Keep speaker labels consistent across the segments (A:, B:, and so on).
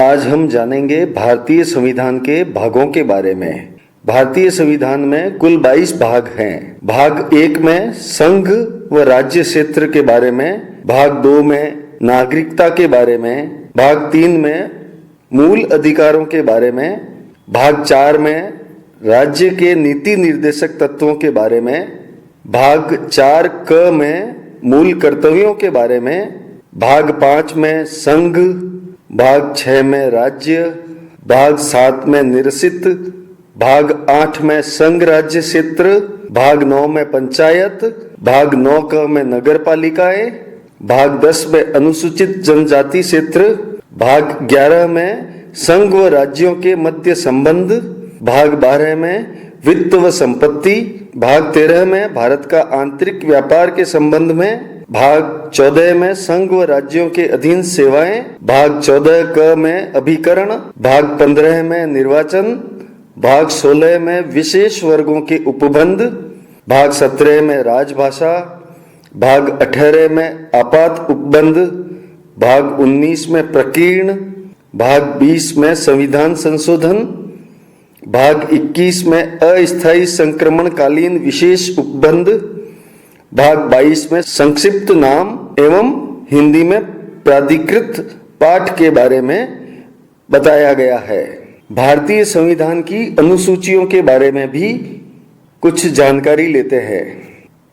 A: आज हम जानेंगे भारतीय संविधान के भागों के बारे में। भारतीय संविधान में कुल 22 भाग हैं। भाग 1 में संघ व राज्य क्षेत्र के बारे में, भाग 2 में नागरिकता के बारे में, भाग 3 में मूल अधिकारों के बारे में, भाग 4 में राज्य के नीति निर्देशक तत्वों के बारे में, भाग 4 क में मूल कर्तव्यों के बारे में, भाग 5 में संघ, भाग 6 में राज्य, भाग 7 में निरसित, भाग 8 में संघ राज्य क्षेत्र, भाग 9 में पंचायत, भाग 9 क में नगर पालिकाएं, भाग 10 में अनुसूचित जनजाति क्षेत्र, भाग 11 में संघ व राज्यों के मध्य संबंध, भाग 12 में वित्त व संपत्ति, भाग 13 में भारत का आंतरिक व्यापार के संबंध में, भाग 14 में संघ व राज्यों के अधीन सेवाएं, भाग 14 क में अभिकरण, भाग 15 में निर्वाचन, भाग 16 में विशेष वर्गों के उपबंध, भाग 17 में राजभाषा, भाग 18 में आपात उपबंध, भाग 19 में प्रकीर्ण, भाग 20 में संविधान संशोधन, भाग 21 में अस्थायी संक्रमणकालीन विशेष उपबंध, भाग 22 में संक्षिप्त नाम एवं हिंदी में प्राधिकृत पाठ के बारे में बताया गया है। भारतीय संविधान की अनुसूचियों के बारे में भी कुछ जानकारी लेते हैं।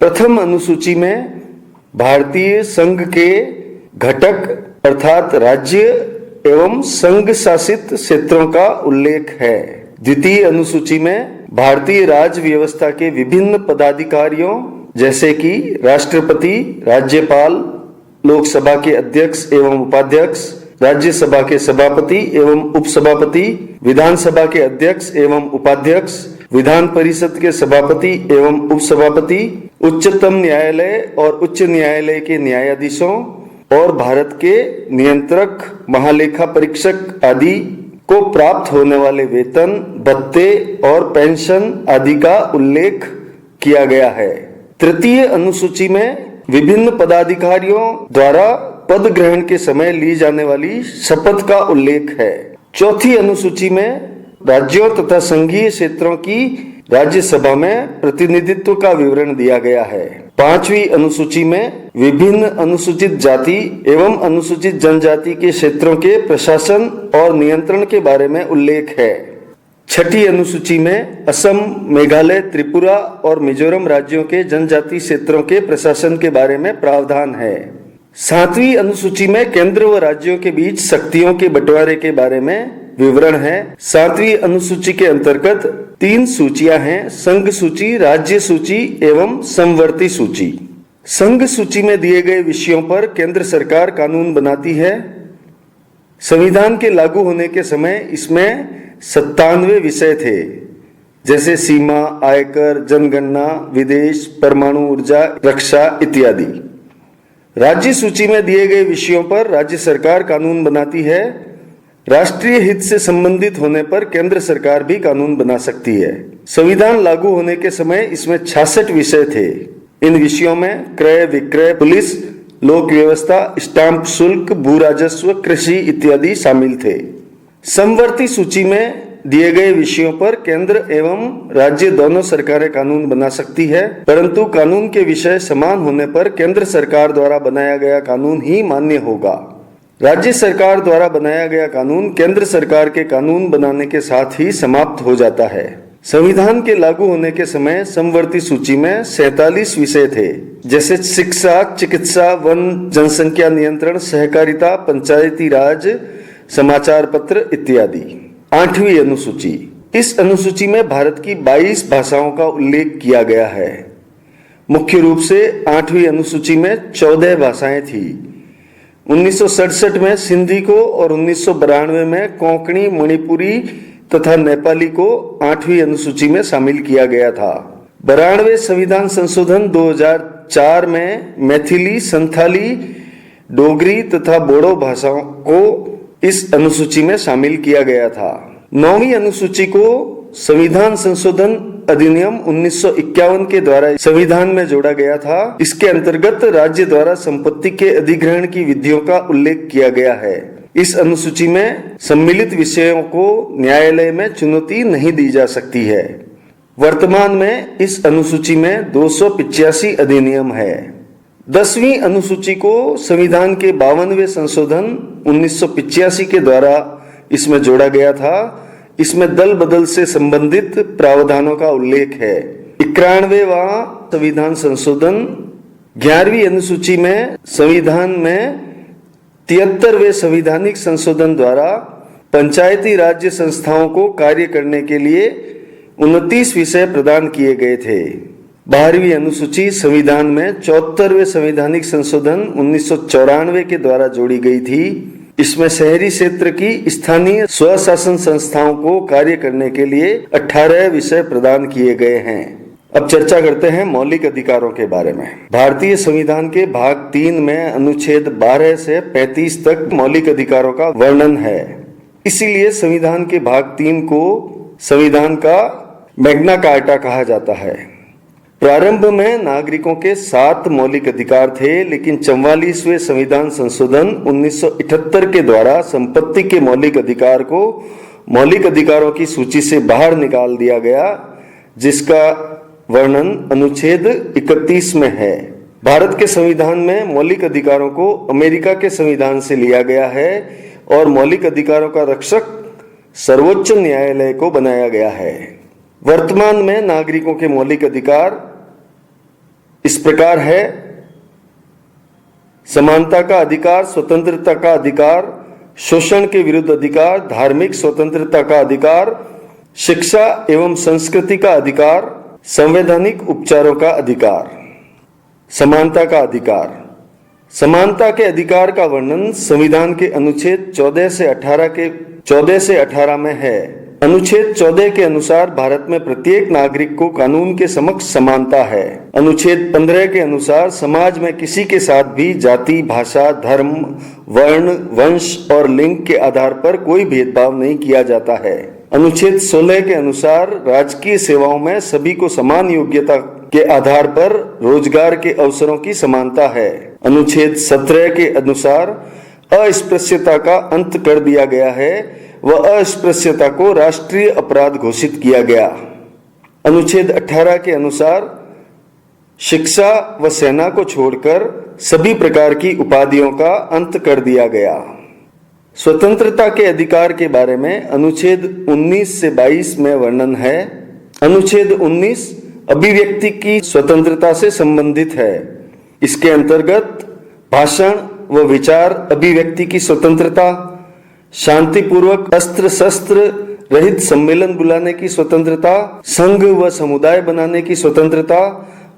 A: प्रथम अनुसूची में भारतीय संघ के घटक अर्थात राज्य एवं संघ शासित क्षेत्रों का उल्लेख है। द्वितीय अनुसूची में भारतीय राज्य व्यवस्था के विभिन्न पदाधिकारियों जैसे कि राष्ट्रपति, राज्यपाल, लोकसभा के अध्यक्ष एवं उपाध्यक्ष, राज्यसभा के सभापति एवं उपसभापति, विधानसभा के अध्यक्ष एवं उपाध्यक्ष, विधान परिषद के सभापति एवं उपसभापति, उच्चतम न्यायालय और उच्च न्यायालय के न्यायाधीशों और भारत के नियंत्रक, महालेखा परीक्षक आदि को प्राप्त होने वाले वेतन, भत्ते और पेंशन आदि का उल्लेख किया गया है। तृतीय अनुसूची में विभिन्न पदाधिकारियों द्वारा पद ग्रहण के समय ली जाने वाली शपथ का उल्लेख है। चौथी अनुसूची में राज्यों तथा संघीय क्षेत्रों की राज्यसभा में प्रतिनिधित्व का विवरण दिया गया है। पांचवी अनुसूची में विभिन्न अनुसूचित जाति एवं अनुसूचित जनजाति के क्षेत्रों के प्रशासन और नियंत्रण के बारे में उल्लेख है। छठी अनुसूची में असम, मेघालय, त्रिपुरा और मिजोरम राज्यों के जनजाति क्षेत्रों के प्रशासन के बारे में प्रावधान है। सातवीं अनुसूची में केंद्र व राज्यों के बीच शक्तियों के बंटवारे के बारे में विवरण है। सातवीं अनुसूची के अंतर्गत 3 सूचियां हैं: संघ सूची, राज्य सूची एवं समवर्ती सूची। संघ सूची में दिए गए विषयों पर केंद्र सरकार कानून बनाती है। संविधान के लागू होने के समय इसमें 97 विषय थे, जैसे सीमा, आयकर, जनगणना, विदेश, परमाणु ऊर्जा, रक्षा इत्यादि। राज्य सूची में दिए गए विषयों पर राज्य सरकार कानून बनाती है। राष्ट्रीय हित से संबंधित होने पर केंद्र सरकार भी कानून बना सकती है। संविधान लागू होने के समय इसमें 66 विषय थे। इन विषयों में क्रय विक्रय, पुलिस, लोक व्यवस्था, स्टाम्प शुल्क, भू राजस्व, कृषि इत्यादि शामिल थे। समवर्ती सूची में दिए गए विषयों पर केंद्र एवं राज्य दोनों सरकारें कानून बना सकती है, परंतु कानून के विषय समान होने पर केंद्र सरकार द्वारा बनाया गया कानून ही मान्य होगा। राज्य सरकार द्वारा बनाया गया कानून केंद्र सरकार के कानून बनाने के साथ ही समाप्त हो जाता है। संविधान के लागू होने के समय समवर्ती सूची में 47 विषय थे, जैसे शिक्षा, चिकित्सा, वन, जनसंख्या नियंत्रण, सहकारिता, पंचायती राज, समाचार पत्र इत्यादि। 8वीं अनुसूची। इस अनुसूची में भारत की 22 भाषाओं का उल्लेख किया गया है। मुख्य रूप से 8वीं अनुसूची में 14 भाषाएं थी। 1967 में सिंधी को और 1992 में कोंकणी, मणिपुरी तथा नेपाली को 8वीं अनुसूची में शामिल किया गया था। 92वें संविधान संशोधन 2004 में मैथिली, संथाली, डोगरी तथा बोडो भाषाओं को इस अनुसूची में शामिल किया गया था। 9वीं अनुसूची को संविधान संशोधन अधिनियम 1951 के द्वारा संविधान में जोड़ा गया था। इसके अंतर्गत राज्य द्वारा संपत्ति के अधिग्रहण की विधियों का उल्लेख किया गया है। इस अनुसूची में सम्मिलित विषयों को न्यायालय में चुनौती नहीं दी जा सकती है। वर्तमान में इस अनुसूची में 285 अधिनियम है। 10वीं अनुसूची को संविधान के 52वें संशोधन 1985 के द्वारा इसमें जोड़ा गया था। इसमें दल बदल से संबंधित प्रावधानों का उल्लेख है। 91वां संविधान संशोधन 11वीं अनुसूची में संविधान में 73वें संवैधानिक संशोधन द्वारा पंचायती राज्य संस्थाओं को कार्य करने के लिए 29 विषय प्रदान किए गए थे। 12वीं अनुसूची संविधान में 74वें संवैधानिक संशोधन 1994 के द्वारा जोड़ी गई थी। इसमें शहरी क्षेत्र की स्थानीय स्वशासन संस्थाओं को कार्य करने के लिए 18 विषय प्रदान किए गए हैं। अब चर्चा करते हैं मौलिक अधिकारों के बारे में। भारतीय संविधान के भाग 3 में अनुच्छेद 12 से 35 तक मौलिक अधिकारों का वर्णन है। इसीलिए संविधान के भाग 3 को संविधान का मैग्ना कार्टा कहा जाता है। प्रारंभ में नागरिकों के 7 मौलिक अधिकार थे, लेकिन 44वें संविधान संशोधन 1978 के द्वारा संपत्ति के मौलिक अधिकार को मौलिक अधिकारों की सूची से बाहर निकाल दिया गया, जिसका वर्णन अनुच्छेद 31 में है। भारत के संविधान में मौलिक अधिकारों को अमेरिका के संविधान से लिया गया है और मौलिक अधिकारों का रक्षक सर्वोच्च न्यायालय को बनाया गया है। वर्तमान में नागरिकों के मौलिक अधिकार इस प्रकार है: समानता का अधिकार, स्वतंत्रता का अधिकार, शोषण के विरुद्ध अधिकार, धार्मिक स्वतंत्रता का अधिकार, शिक्षा एवं संस्कृति का अधिकार, संवैधानिक उपचारों का अधिकार। समानता का अधिकार। समानता के अधिकार का वर्णन संविधान के अनुच्छेद 14 से 18 में है। अनुच्छेद 14 के अनुसार भारत में प्रत्येक नागरिक को कानून के समक्ष समानता है। अनुच्छेद 15 के अनुसार समाज में किसी के साथ भी जाति, भाषा, धर्म, वर्ण, वंश और लिंग के आधार पर कोई भेदभाव नहीं किया जाता है। अनुच्छेद 16 के अनुसार राजकीय सेवाओं में सभी को समान योग्यता के आधार पर रोजगार के अवसरों की समानता है। अनुच्छेद 17 के अनुसार अस्पृश्यता का अंत कर दिया गया है व अस्पृश्यता को राष्ट्रीय अपराध घोषित किया गया। अनुच्छेद 18 के अनुसार शिक्षा व सेना को छोड़कर सभी प्रकार की उपाधियों का अंत कर दिया गया। स्वतंत्रता के अधिकार के बारे में अनुच्छेद 19 से 22 में वर्णन है। अनुच्छेद 19 अभिव्यक्ति की स्वतंत्रता से संबंधित है। इसके अंतर्गत भाषण व विचार अभिव्यक्ति की स्वतंत्रता, शांतिपूर्वक अस्त्र शस्त्र रहित सम्मेलन बुलाने की स्वतंत्रता, संघ व समुदाय बनाने की स्वतंत्रता,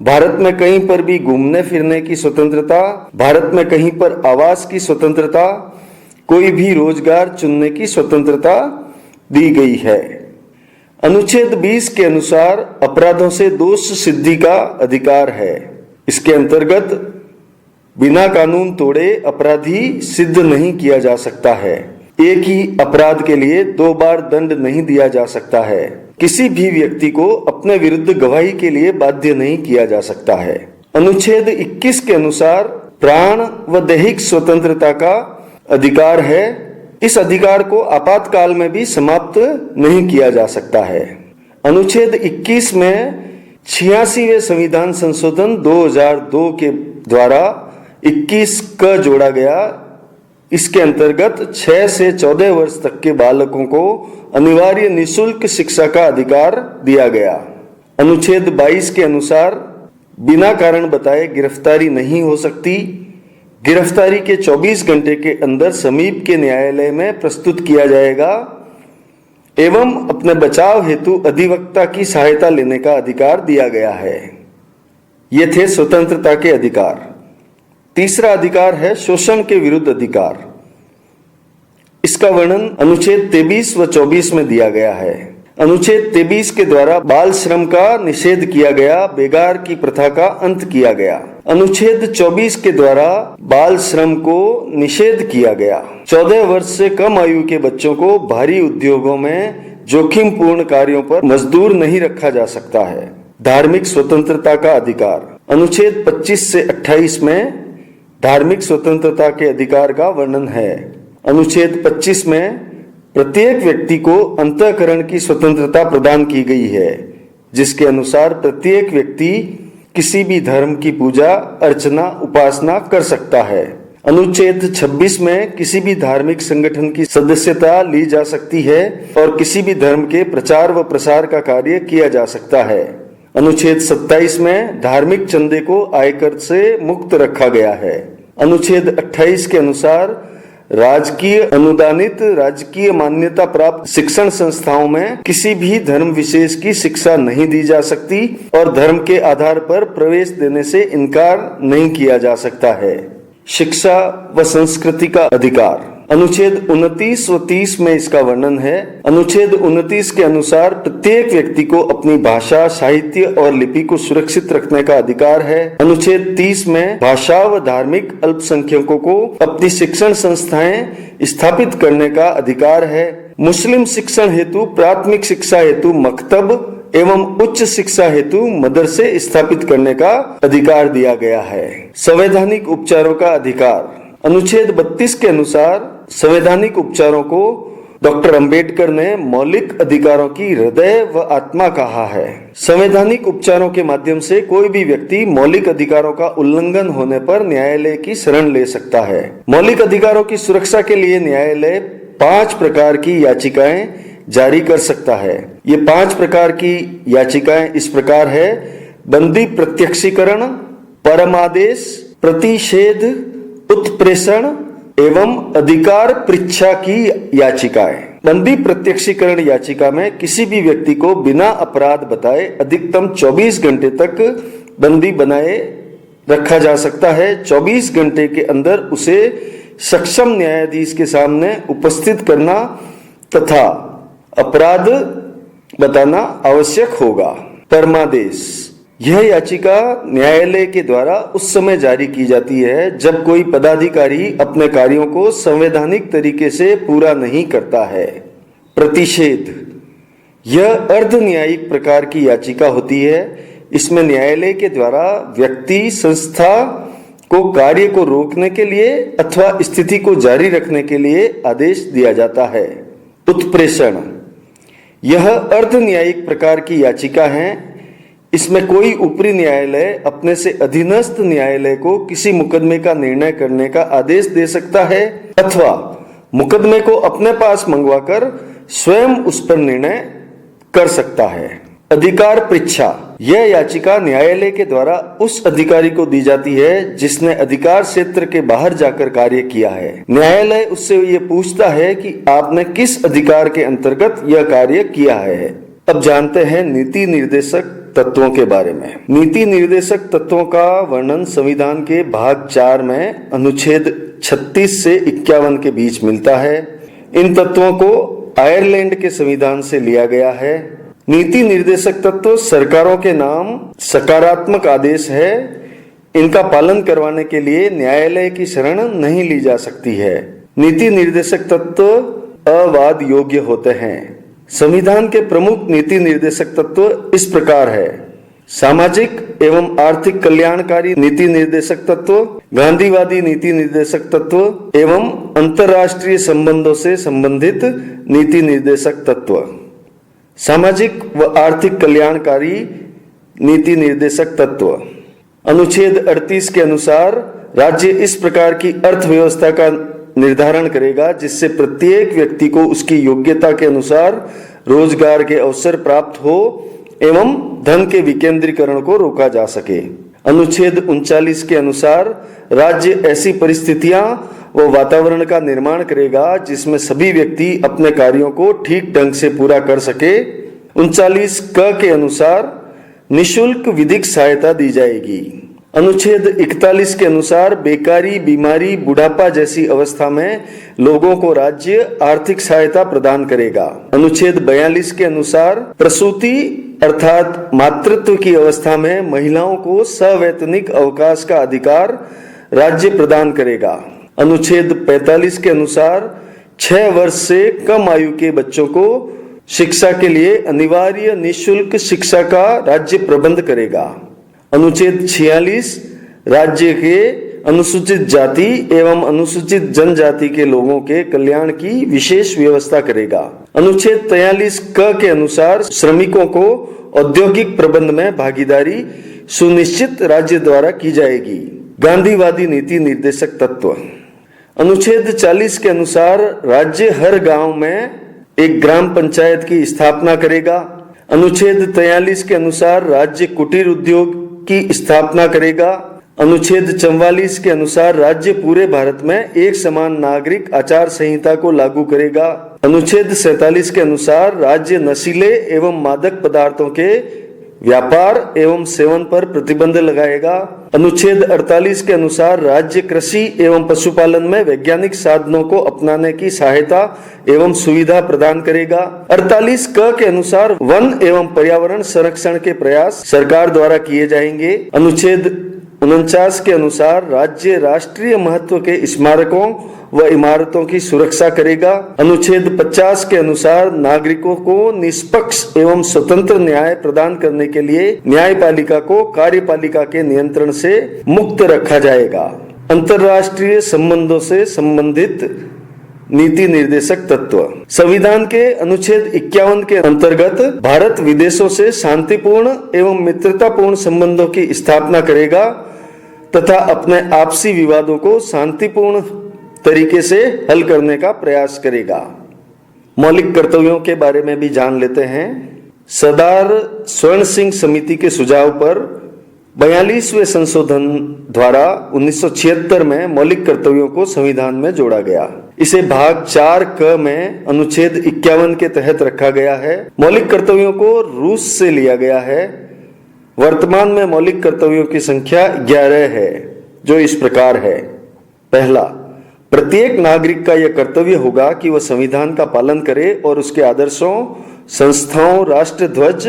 A: भारत में कहीं पर भी घूमने फिरने की स्वतंत्रता, भारत में कहीं पर आवास की स्वतंत्रता, कोई भी रोजगार चुनने की स्वतंत्रता दी गई है। अनुच्छेद 20 के अनुसार अपराधों से दोष सिद्धि का अधिकार है। इसके अंतर्गत बिना कानून तोड़े अपराधी सिद्ध नहीं किया जा सकता है। एक ही अपराध के लिए 2 बार दंड नहीं दिया जा सकता है। किसी भी व्यक्ति को अपने विरुद्ध गवाही के लिए बाध्य नहीं किया जा सकता है। अनुच्छेद 21 के अनुसार प्राण व दैहिक स्वतंत्रता का अधिकार है। इस अधिकार को आपातकाल में भी समाप्त नहीं किया जा सकता है। अनुच्छेद 21 में 86वें संविधान संशोधन 2002 के द्वारा 21 क जोड़ा गया। इसके अंतर्गत 6 से 14 वर्ष तक के बालकों को अनिवार्य निःशुल्क शिक्षा का अधिकार दिया गया। अनुच्छेद 22 के अनुसार बिना कारण बताए गिरफ्तारी नहीं हो सकती। गिरफ्तारी के 24 घंटे के अंदर समीप के न्यायालय में प्रस्तुत किया जाएगा एवं अपने बचाव हेतु अधिवक्ता की सहायता लेने का अधिकार दिया गया है। ये थे स्वतंत्रता के अधिकार। तीसरा अधिकार है शोषण के विरुद्ध अधिकार। इसका वर्णन अनुच्छेद 23 व 24 में दिया गया है। अनुच्छेद 23 के द्वारा बाल श्रम का निषेध किया गया, बेगार की प्रथा का अंत किया गया। अनुच्छेद 24 के द्वारा बाल श्रम को निषेध किया गया। 14 वर्ष से कम आयु के बच्चों को भारी उद्योगों में जोखिमपूर्ण कार्यों पर मजदूर नहीं रखा जा सकता है। धार्मिक स्वतंत्रता का अधिकार। अनुच्छेद 25 से 28 में धार्मिक स्वतंत्रता के अधिकार का वर्णन है। अनुच्छेद 25 में प्रत्येक व्यक्ति को अंतःकरण की स्वतंत्रता प्रदान की गई है, जिसके अनुसार प्रत्येक व्यक्ति किसी भी धर्म की पूजा, अर्चना, उपासना कर सकता है। अनुच्छेद 26 में किसी भी धार्मिक संगठन की सदस्यता ली जा सकती है और किसी भी धर्म के प्रचार व प्रसार का कार्य किया जा सकता है। अनुच्छेद 27 में धार्मिक चंदे को आयकर से मुक्त रखा गया है। अनुच्छेद 28 के अनुसार राजकीय अनुदानित राजकीय मान्यता प्राप्त शिक्षण संस्थाओं में किसी भी धर्म विशेष की शिक्षा नहीं दी जा सकती और धर्म के आधार पर प्रवेश देने से इनकार नहीं किया जा सकता है। शिक्षा व संस्कृति का अधिकार। अनुच्छेद 29 व 30 में इसका वर्णन है। अनुच्छेद 29 के अनुसार प्रत्येक व्यक्ति को अपनी भाषा, साहित्य और लिपि को सुरक्षित रखने का अधिकार है। अनुच्छेद 30 में भाषा व धार्मिक अल्पसंख्यकों को अपनी शिक्षण संस्थाएं स्थापित करने का अधिकार है। मुस्लिम शिक्षण हेतु प्राथमिक शिक्षा हेतु मकतब एवं उच्च शिक्षा हेतु मदरसे स्थापित करने का अधिकार दिया गया है। संवैधानिक उपचारों का अधिकार। अनुच्छेद 32 के अनुसार संवैधानिक उपचारों को डॉक्टर अंबेडकर ने मौलिक अधिकारों की हृदय व आत्मा कहा है। संवैधानिक उपचारों के माध्यम से कोई भी व्यक्ति मौलिक अधिकारों का उल्लंघन होने पर न्यायालय की शरण ले सकता है। मौलिक अधिकारों की सुरक्षा के लिए न्यायालय 5 प्रकार की याचिकाएं जारी कर सकता है। ये 5 प्रकार की याचिकाएं इस प्रकार है: बंदी प्रत्यक्षीकरण, परमादेश, प्रतिषेध, उत्प्रेषण एवं अधिकार पृच्छा की याचिकाएं। बंदी प्रत्यक्षीकरण याचिका में किसी भी व्यक्ति को बिना अपराध बताए अधिकतम 24 घंटे तक बंदी बनाए रखा जा सकता है। 24 घंटे के अंदर उसे सक्षम न्यायाधीश के सामने उपस्थित करना तथा अपराध बताना आवश्यक होगा। परमादेश। यह याचिका न्यायालय के द्वारा उस समय जारी की जाती है जब कोई पदाधिकारी अपने कार्यों को संवैधानिक तरीके से पूरा नहीं करता है। प्रतिषेध। यह अर्ध न्यायिक प्रकार की याचिका होती है। इसमें न्यायालय के द्वारा व्यक्ति, संस्था को कार्य को रोकने के लिए अथवा स्थिति को जारी रखने के लिए आदेश दिया जाता है। उत्प्रेषण। यह अर्ध न्यायिक प्रकार की याचिका है। इसमें कोई ऊपरी न्यायालय अपने से अधीनस्थ न्यायालय को किसी मुकदमे का निर्णय करने का आदेश दे सकता है अथवा मुकदमे को अपने पास मंगवाकर स्वयं उस पर निर्णय कर सकता है। अधिकार पृच्छा। यह याचिका न्यायालय के द्वारा उस अधिकारी को दी जाती है जिसने अधिकार क्षेत्र के बाहर जाकर कार्य किया है। न्यायालय उससे ये पूछता है कि आपने किस अधिकार के अंतर्गत यह कार्य किया है। अब जानते हैं नीति निर्देशक तत्वों के बारे में। नीति निर्देशक तत्वों का वर्णन संविधान के भाग 4 में अनुच्छेद 36 से 51 के बीच मिलता है। इन तत्वों को आयरलैंड के संविधान से लिया गया है। नीति निर्देशक तत्व सरकारों के नाम सकारात्मक आदेश है। इनका पालन करवाने के लिए न्यायालय की शरण नहीं ली जा सकती है। नीति निर्देशक तत्व अवाद योग्य होते हैं। संविधान के प्रमुख नीति निर्देशक तत्व इस प्रकार है: सामाजिक एवं आर्थिक कल्याणकारी नीति निर्देशक तत्व, गांधीवादी नीति निर्देशक तत्व एवं अंतर्राष्ट्रीय संबंधों से संबंधित नीति निर्देशक तत्व। सामाजिक व आर्थिक कल्याणकारी नीति निर्देशक तत्व। अनुच्छेद 38 के अनुसार राज्य इस प्रकार की अर्थव्यवस्था का निर्धारण करेगा जिससे प्रत्येक व्यक्ति को उसकी योग्यता के अनुसार रोजगार के अवसर प्राप्त हो एवं धन के विकेंद्रीकरण को रोका जा सके। अनुच्छेद 39 के अनुसार राज्य ऐसी परिस्थितियां व वातावरण का निर्माण करेगा जिसमें सभी व्यक्ति अपने कार्यों को ठीक ढंग से पूरा कर सके। 39 क के अनुसार निशुल्क विधिक सहायता दी जाएगी। अनुच्छेद 41 के अनुसार बेकारी, बीमारी, बुढ़ापा जैसी अवस्था में लोगों को राज्य आर्थिक सहायता प्रदान करेगा। अनुच्छेद 42 के अनुसार प्रसूति अर्थात मातृत्व की अवस्था में महिलाओं को सवैतनिक अवकाश का अधिकार राज्य प्रदान करेगा। अनुच्छेद 45 के अनुसार 6 वर्ष से कम आयु के बच्चों को शिक्षा के लिए अनिवार्य निःशुल्क शिक्षा का राज्य प्रबंध करेगा। अनुच्छेद 46 राज्य के अनुसूचित जाति एवं अनुसूचित जनजाति के लोगों के कल्याण की विशेष व्यवस्था करेगा। अनुच्छेद 43 क के अनुसार श्रमिकों को औद्योगिक प्रबंध में भागीदारी सुनिश्चित राज्य द्वारा की जाएगी। गांधीवादी नीति निर्देशक तत्व। अनुच्छेद 40 के अनुसार राज्य हर गांव में एक ग्राम पंचायत की स्थापना करेगा। अनुच्छेद 43 के अनुसार राज्य कुटीर उद्योग की स्थापना करेगा। अनुच्छेद 44 के अनुसार राज्य पूरे भारत में एक समान नागरिक आचार संहिता को लागू करेगा। अनुच्छेद 47 के अनुसार राज्य नशीले एवं मादक पदार्थों के व्यापार एवं सेवन पर प्रतिबंध लगाएगा। अनुच्छेद 48 के अनुसार राज्य कृषि एवं पशुपालन में वैज्ञानिक साधनों को अपनाने की सहायता एवं सुविधा प्रदान करेगा। 48 क के अनुसार वन एवं पर्यावरण संरक्षण के प्रयास सरकार द्वारा किए जाएंगे। अनुच्छेद 49 के अनुसार राज्य राष्ट्रीय महत्व के स्मारकों व इमारतों की सुरक्षा करेगा। अनुच्छेद 50 के अनुसार नागरिकों को निष्पक्ष एवं स्वतंत्र न्याय प्रदान करने के लिए न्यायपालिका को कार्यपालिका के नियंत्रण से मुक्त रखा जाएगा। अंतर्राष्ट्रीय संबंधों से संबंधित नीति निर्देशक तत्व। संविधान के अनुच्छेद 51 के अंतर्गत भारत विदेशों से शांतिपूर्ण एवं मित्रतापूर्ण संबंधों की स्थापना करेगा तथा अपने आपसी विवादों को शांतिपूर्ण तरीके से हल करने का प्रयास करेगा। मौलिक कर्तव्यों के बारे में भी जान लेते हैं। सरदार स्वर्ण सिंह समिति के सुझाव पर 42वें संशोधन द्वारा 1976 में मौलिक कर्तव्यों को संविधान में जोड़ा गया। इसे भाग 4 क में अनुच्छेद 51 के तहत रखा गया है। मौलिक कर्तव्यों को रूस से लिया गया है। वर्तमान में मौलिक कर्तव्यों की संख्या 11 है, जो इस प्रकार है। पहला, प्रत्येक नागरिक का यह कर्तव्य होगा कि वह संविधान का पालन करे और उसके आदर्शों, संस्थाओं, राष्ट्रध्वज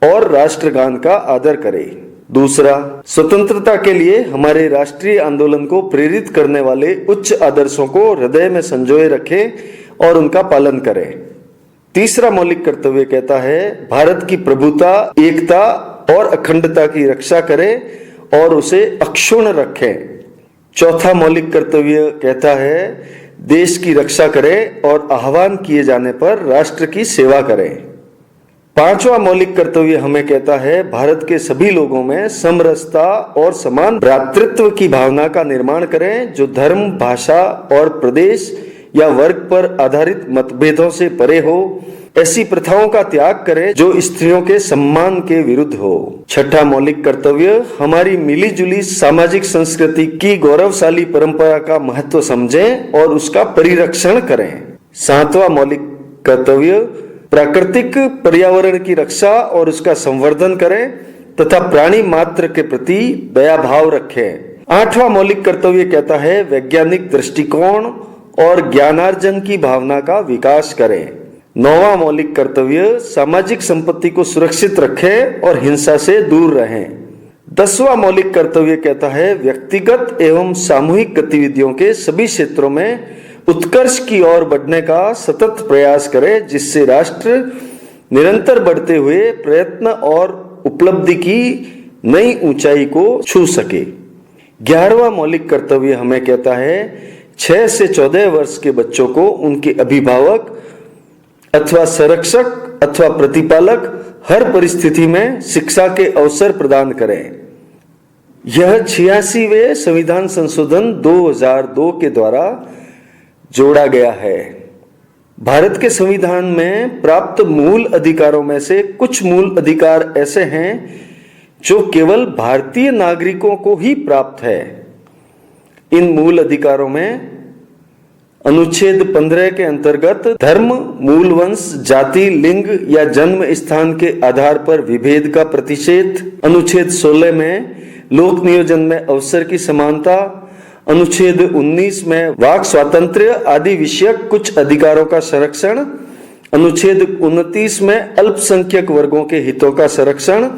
A: और राष्ट्रगान का आदर करे। दूसरा, स्वतंत्रता के लिए हमारे राष्ट्रीय आंदोलन को प्रेरित करने वाले उच्च आदर्शों को हृदय में संजोए रखे और उनका पालन करे। तीसरा मौलिक कर्तव्य कहता है, भारत की प्रभुता, एकता और अखंडता की रक्षा करे और उसे अक्षुण्ण रखे। चौथा मौलिक कर्तव्य कहता है, देश की रक्षा करे और आह्वान किए जाने पर राष्ट्र की सेवा करे। पांचवा मौलिक कर्तव्य हमें कहता है, भारत के सभी लोगों में समरसता और समान भ्रातृत्व की भावना का निर्माण करें, जो धर्म, भाषा और प्रदेश या वर्ग पर आधारित मतभेदों से परे हो। ऐसी प्रथाओं का त्याग करें जो स्त्रियों के सम्मान के विरुद्ध हो। छठा मौलिक कर्तव्य, हमारी मिलीजुली सामाजिक संस्कृति की गौरवशाली परंपरा का महत्व समझें और उसका परिरक्षण करें। सातवां मौलिक कर्तव्य, प्राकृतिक पर्यावरण की रक्षा और उसका संवर्धन करें तथा प्राणी मात्र के प्रति दया भाव रखें। आठवां मौलिक कर्तव्य कहता है, वैज्ञानिक दृष्टिकोण और ज्ञानार्जन की भावना का विकास करें। नौवां मौलिक कर्तव्य, सामाजिक संपत्ति को सुरक्षित रखें और हिंसा से दूर रहें। 10वां मौलिक कर्तव्य कहता है, व्यक्तिगत एवं सामूहिक गतिविधियों के सभी क्षेत्रों में उत्कर्ष की ओर बढ़ने का सतत प्रयास करें, जिससे राष्ट्र निरंतर बढ़ते हुए प्रयत्न और उपलब्धि की नई ऊंचाई को छू सके। 11वां मौलिक कर्तव्य हमें कहता है, 6 से 14 वर्ष के बच्चों को उनके अभिभावक अथवा संरक्षक अथवा प्रतिपालक हर परिस्थिति में शिक्षा के अवसर प्रदान करें। यह 86वें संविधान संशोधन 2002 के द्वारा जोड़ा गया है। भारत के संविधान में प्राप्त मूल अधिकारों में से कुछ मूल अधिकार ऐसे हैं जो केवल भारतीय नागरिकों को ही प्राप्त है। इन मूल अधिकारों में अनुच्छेद 15 के अंतर्गत धर्म, मूल वंश, जाति, लिंग या जन्म स्थान के आधार पर विभेद का प्रतिषेध, अनुच्छेद 16 में लोक नियोजन में अवसर की समानता, अनुच्छेद 19 में वाक स्वातंत्र्य आदि विषयक कुछ अधिकारों का संरक्षण, अनुच्छेद 29 में अल्पसंख्यक वर्गों के हितों का संरक्षण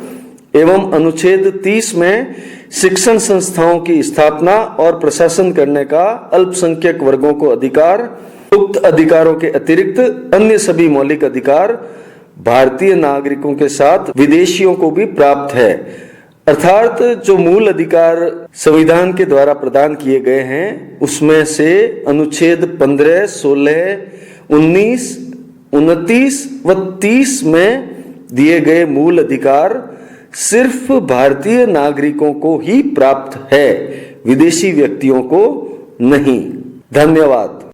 A: एवं अनुच्छेद 30 में शिक्षण संस्थाओं की स्थापना और प्रशासन करने का अल्पसंख्यक वर्गों को अधिकार उक्त अधिकारों के अतिरिक्त अन्य सभी मौलिक अधिकार भारतीय नागरिकों के साथ विदेशियों को भी प्राप्त है। अर्थात जो मूल अधिकार संविधान के द्वारा प्रदान किए गए हैं उसमें से अनुच्छेद 15, 16, 19, 29 व 30 में दिए गए मूल अधिकार सिर्फ भारतीय नागरिकों को ही प्राप्त है, विदेशी व्यक्तियों को नहीं। धन्यवाद।